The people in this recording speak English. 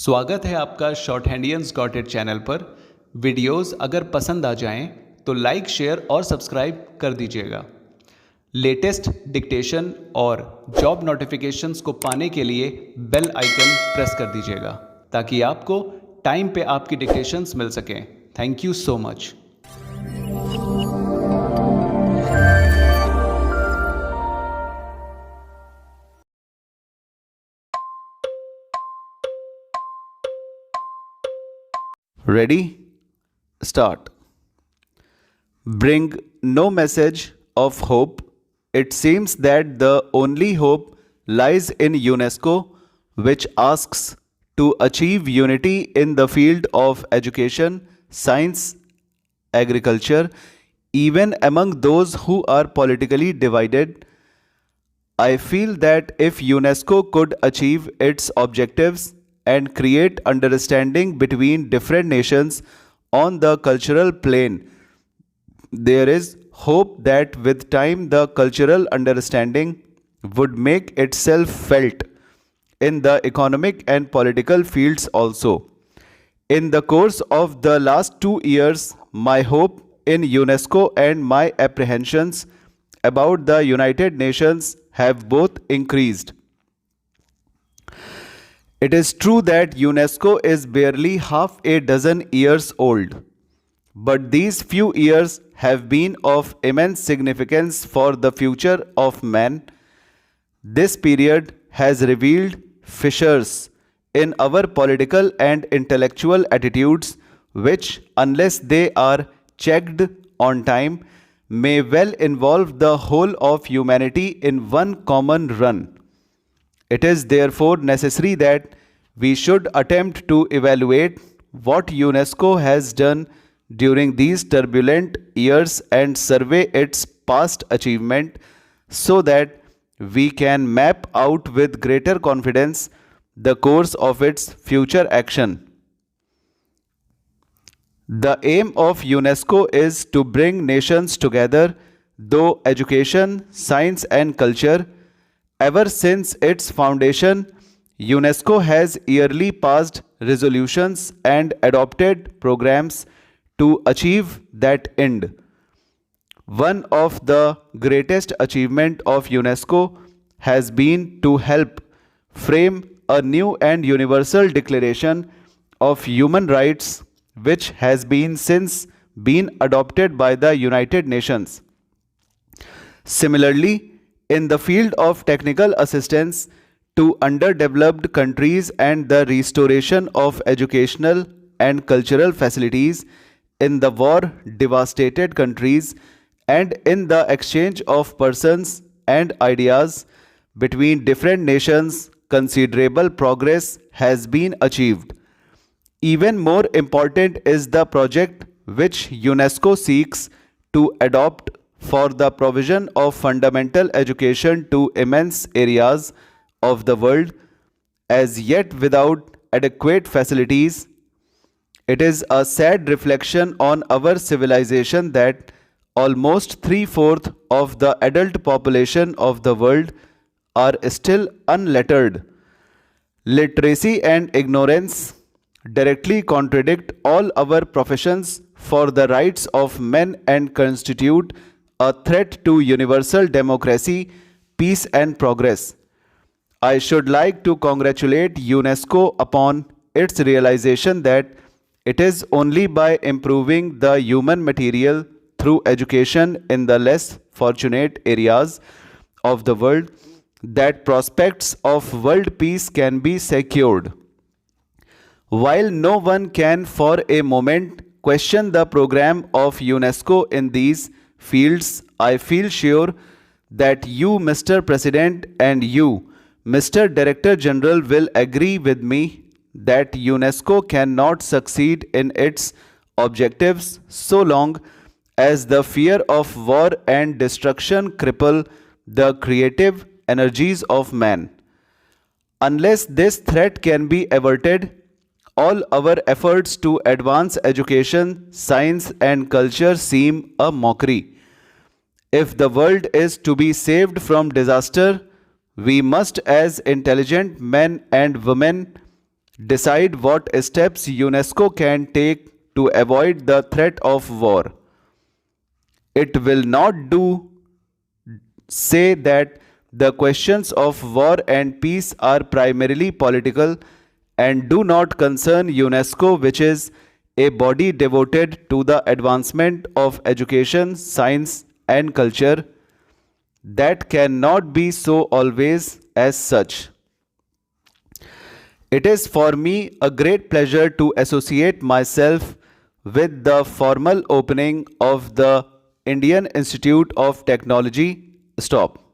स्वागत है आपका शॉर्ट हैंडियंस गॉट इट चैनल पर। वीडियोस अगर पसंद आ जाएं तो लाइक, शेयर और सब्सक्राइब कर दीजिएगा। लेटेस्ट डिक्टेशन और जॉब नोटिफिकेशंस को पाने के लिए बेल आइकन प्रेस कर दीजिएगा ताकि आपको टाइम पे आपकी डिक्टेशंस मिल सकें। Thank you so much. Ready? Start. Bring no message of hope. It seems that the only hope lies in UNESCO, which asks to achieve unity in the field of education, science, agriculture, even among those who are politically divided. I feel that if UNESCO could achieve its objectives and create understanding between different nations on the cultural plane, there is hope that with time the cultural understanding would make itself felt in the economic and political fields also. In the course of the last 2 years, my hope in UNESCO and my apprehensions about the United Nations have both increased. It is true that UNESCO is barely half a dozen years old, but these few years have been of immense significance for the future of man. This period has revealed fissures in our political and intellectual attitudes, which, unless they are checked on time, may well involve the whole of humanity in one common run. It is therefore necessary that we should attempt to evaluate what UNESCO has done during these turbulent years and survey its past achievement so that we can map out with greater confidence the course of its future action. The aim of UNESCO is to bring nations together, though education, science, and culture. Ever since its foundation, UNESCO has yearly passed resolutions and adopted programs to achieve that end. One of the greatest achievements of UNESCO has been to help frame a new and universal declaration of human rights, which has been since been adopted by the United Nations. Similarly, in the field of technical assistance to underdeveloped countries and the restoration of educational and cultural facilities in the war devastated countries and in the exchange of persons and ideas between different nations, considerable progress has been achieved. Even more important is the project which UNESCO seeks to adopt for the provision of fundamental education to immense areas of the world, as yet without adequate facilities. It is a sad reflection on our civilization that almost 3/4 of the adult population of the world are still unlettered. Literacy and ignorance directly contradict all our professions for the rights of men and constitute a threat to universal democracy, peace, and progress. I should like to congratulate UNESCO upon its realization that it is only by improving the human material through education in the less fortunate areas of the world that prospects of world peace can be secured. While no one can for a moment question the program of UNESCO in these fields, I feel sure that you, Mr. President, and you, Mr. Director General, will agree with me that UNESCO cannot succeed in its objectives so long as the fear of war and destruction cripple the creative energies of man. Unless this threat can be averted, all our efforts to advance education, science, and culture seem a mockery. If the world is to be saved from disaster, we must, as intelligent men and women, Decide what steps UNESCO can take to avoid the threat of war. It will not do say that the questions of war and peace are primarily political and do not concern UNESCO, which is a body devoted to the advancement of education, science, and culture. That cannot be so always as such. It is for me a great pleasure to associate myself with the formal opening of the Indian Institute of Technology. Stop.